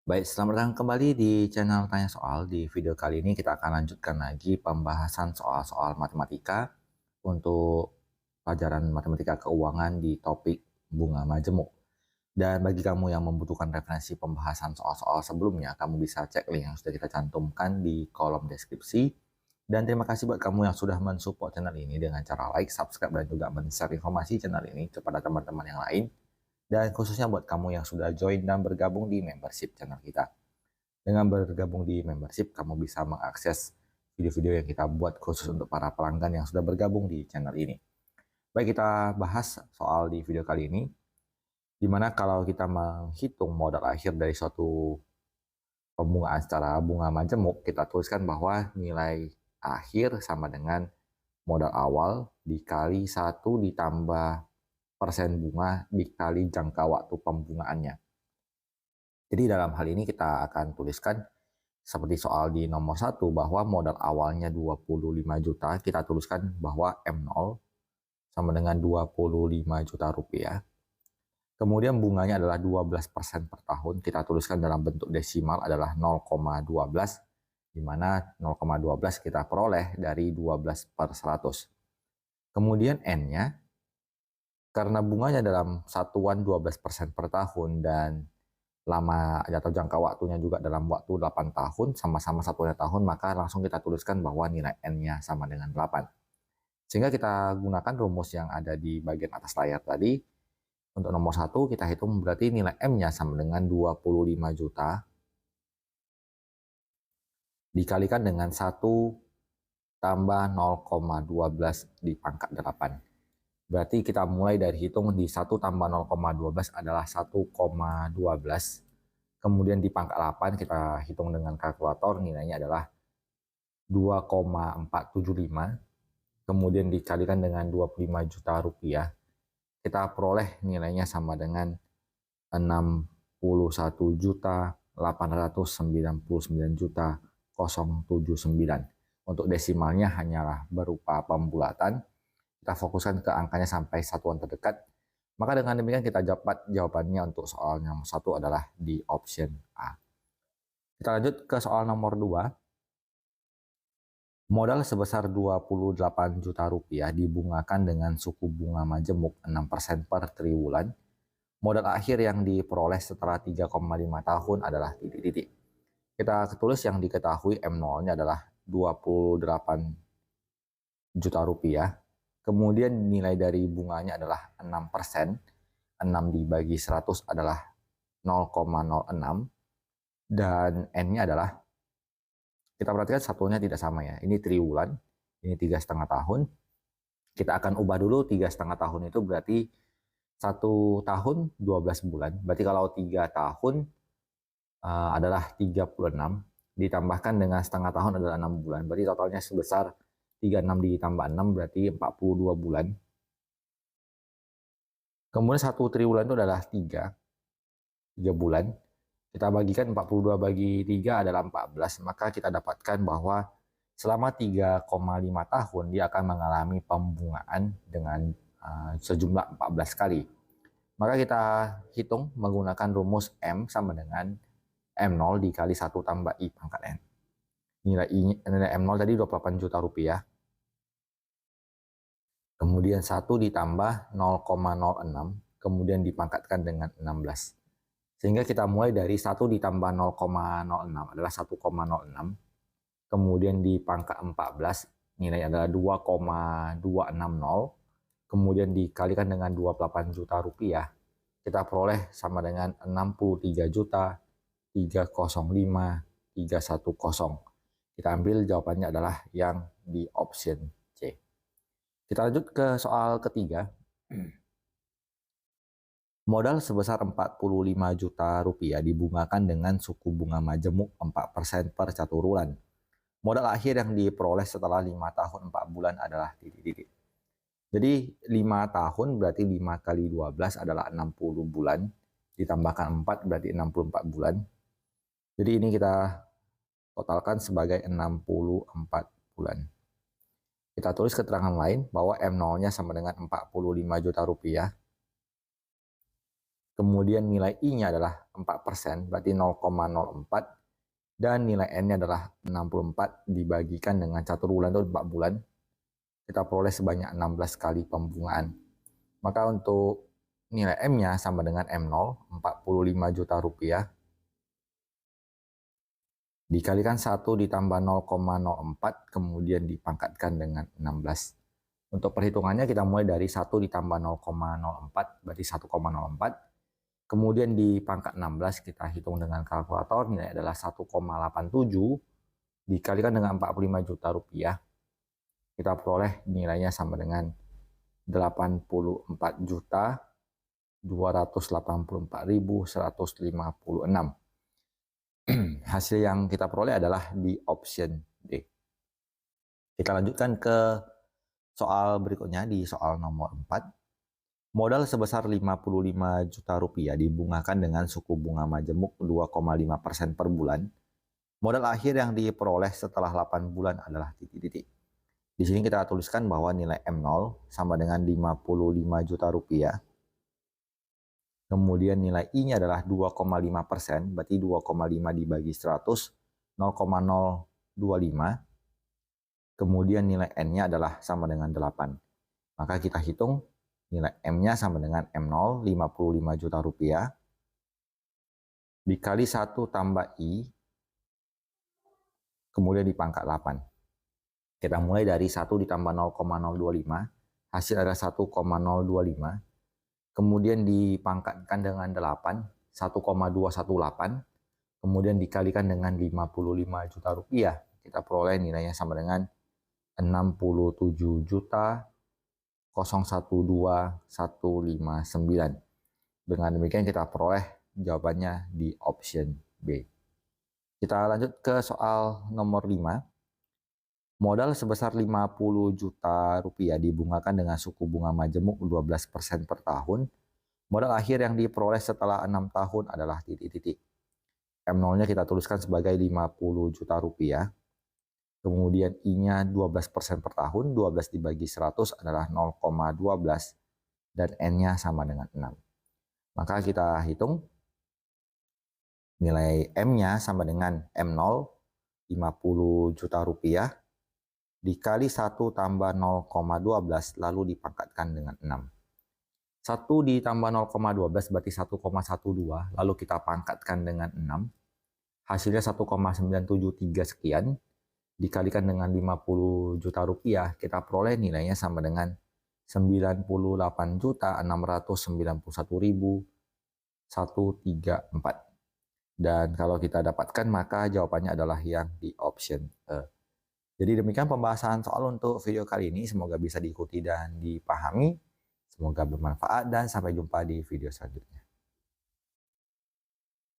Baik, selamat datang kembali di channel Tanya Soal. Di video kali ini kita akan lanjutkan lagi pembahasan soal-soal matematika untuk pelajaran matematika keuangan di topik bunga majemuk. Dan bagi kamu yang membutuhkan referensi pembahasan soal-soal sebelumnya, kamu bisa cek link yang sudah kita cantumkan di kolom deskripsi. Dan terima kasih buat kamu yang sudah mensupport channel ini dengan cara like, subscribe, dan juga men-share informasi channel ini kepada teman-teman yang lain. Dan khususnya buat kamu yang sudah join dan bergabung di membership channel kita. Dengan bergabung di membership, kamu bisa mengakses video-video yang kita buat khusus untuk para pelanggan yang sudah bergabung di channel ini. Baik, kita bahas soal di video kali ini, dimana kalau kita menghitung modal akhir dari suatu pembungaan secara bunga majemuk, kita tuliskan bahwa nilai akhir sama dengan modal awal dikali 1 ditambah persen bunga dikali jangka waktu pembungaannya. Jadi dalam hal ini kita akan tuliskan seperti soal di nomor 1 bahwa modal awalnya 25 juta, kita tuliskan bahwa M0 sama dengan 25 juta rupiah. Kemudian bunganya adalah 12% per tahun, kita tuliskan dalam bentuk desimal adalah 0,12, di mana 0,12 kita peroleh dari 12 per 100. Kemudian N-nya, karena bunganya dalam satuan 12% per tahun dan lama atau jangka waktunya juga dalam waktu 8 tahun, sama-sama satunya tahun, maka langsung kita tuliskan bahwa nilai N-nya sama dengan 8. Sehingga kita gunakan rumus yang ada di bagian atas layar tadi. Untuk nomor 1 kita hitung berarti nilai M-nya sama dengan 25 juta dikalikan dengan 1 tambah 0,12 dipangkat 8. Berarti kita mulai dari hitung di 1 tambah 0,12 adalah 1,12. Kemudian di pangkat 8 kita hitung dengan kalkulator, nilainya adalah 2,475. Kemudian dikalikan dengan 25 juta rupiah. Kita peroleh nilainya sama dengan 61 juta 899 juta 079. Untuk desimalnya hanyalah berupa pembulatan. Kita fokuskan ke angkanya sampai satuan terdekat. Maka dengan demikian kita dapat jawabannya untuk soal nomor 1 adalah di option A. Kita lanjut ke soal nomor 2. Modal sebesar 28 juta rupiah dibungakan dengan suku bunga majemuk 6% per triwulan. Modal akhir yang diperoleh setelah 3,5 tahun adalah titik-titik. Kita tulis yang diketahui M0-nya adalah 28 juta rupiah. Kemudian nilai dari bunganya adalah 6%. 6 dibagi 100 adalah 0,06. Dan N-nya adalah, kita perhatikan satunya tidak sama ya. Ini triwulan, ini 3,5 tahun. Kita akan ubah dulu 3,5 tahun itu berarti 1 tahun 12 bulan. Berarti kalau 3 tahun adalah 36, ditambahkan dengan setengah tahun adalah 6 bulan. Berarti totalnya sebesar 36 ditambah 6 berarti 42 bulan. Kemudian 1 triwulan itu adalah 3 bulan. Kita bagikan 42 bagi 3 adalah 14, maka kita dapatkan bahwa selama 3,5 tahun dia akan mengalami pembungaan dengan sejumlah 14 kali. Maka kita hitung menggunakan rumus M sama dengan M0 dikali 1 tambah I pangkat N. Nilai M0 tadi 28 juta rupiah. Kemudian 1 ditambah 0,06, kemudian dipangkatkan dengan 16. Sehingga kita mulai dari 1 ditambah 0,06 adalah 1,06. Kemudian di pangkat 14, nilai adalah 2,260. Kemudian dikalikan dengan 28 juta rupiah. Kita peroleh sama dengan 63 juta 305 310. Kita ambil jawabannya adalah yang di option C. Kita lanjut ke soal ketiga. Modal sebesar 45 juta rupiah dibungakan dengan suku bunga majemuk 4% per caturulan. Modal akhir yang diperoleh setelah 5 tahun 4 bulan adalah titik-titik. Jadi 5 tahun berarti 5 kali 12 adalah 60 bulan. Ditambahkan 4 berarti 64 bulan. Jadi ini kita totalkan sebagai 64 bulan. Kita tulis keterangan lain bahwa M0-nya sama dengan 45 juta rupiah. Kemudian nilai I-nya adalah 4%, berarti 0,04. Dan nilai N-nya adalah 64 dibagikan dengan 1 bulan itu 4 bulan. Kita peroleh sebanyak 16 kali pembungaan. Maka untuk nilai M-nya sama dengan M0, 45 juta rupiah. Dikalikan 1 ditambah 0,04, kemudian dipangkatkan dengan 16. Untuk perhitungannya kita mulai dari 1 ditambah 0,04, berarti 1,04. Kemudian di pangkat 16 kita hitung dengan kalkulator, nilai adalah 1,87 dikalikan dengan 45 juta rupiah. Kita peroleh nilainya sama dengan 84 juta 284.156. Hasil yang kita peroleh adalah di option D. Kita lanjutkan ke soal berikutnya di soal nomor 4. Modal sebesar 55 juta rupiah dibungakan dengan suku bunga majemuk 2,5% per bulan. Modal akhir yang diperoleh setelah 8 bulan adalah titik-titik. Di sini kita tuliskan bahwa nilai M0 sama dengan 55 juta rupiah. Kemudian nilai I-nya adalah 2,5%, berarti 2,5 dibagi 100, 0,025. Kemudian nilai N-nya adalah sama dengan 8. Maka kita hitung nilai M-nya sama dengan M0, 55 juta rupiah. Dikali 1 tambah I, kemudian dipangkat 8. Kita mulai dari 1 ditambah 0,025, hasil adalah 1,025. Kemudian dipangkatkan dengan 8, 1,218. Kemudian dikalikan dengan 55 juta rupiah. Kita peroleh nilainya sama dengan 67 juta 012.159. Dengan demikian kita peroleh jawabannya di option B. Kita lanjut ke soal nomor 5. Modal sebesar 50 juta rupiah dibungakan dengan suku bunga majemuk 12% per tahun. Modal akhir yang diperoleh setelah 6 tahun adalah titik-titik. M0-nya kita tuliskan sebagai 50 juta rupiah. Kemudian I-nya 12% per tahun, 12 dibagi 100 adalah 0,12. Dan N-nya sama dengan 6. Maka kita hitung nilai M-nya sama dengan M0, 50 juta rupiah. Dikali 1 tambah 0,12 lalu dipangkatkan dengan 6. 1 ditambah 0,12 berarti 1,12 lalu kita pangkatkan dengan 6. Hasilnya 1,973 sekian. Dikalikan dengan 50 juta rupiah kita peroleh nilainya sama dengan 98.691.134. Dan kalau kita dapatkan maka jawabannya adalah yang di option E. Jadi demikian pembahasan soal untuk video kali ini. Semoga bisa diikuti dan dipahami. Semoga bermanfaat dan sampai jumpa di video selanjutnya.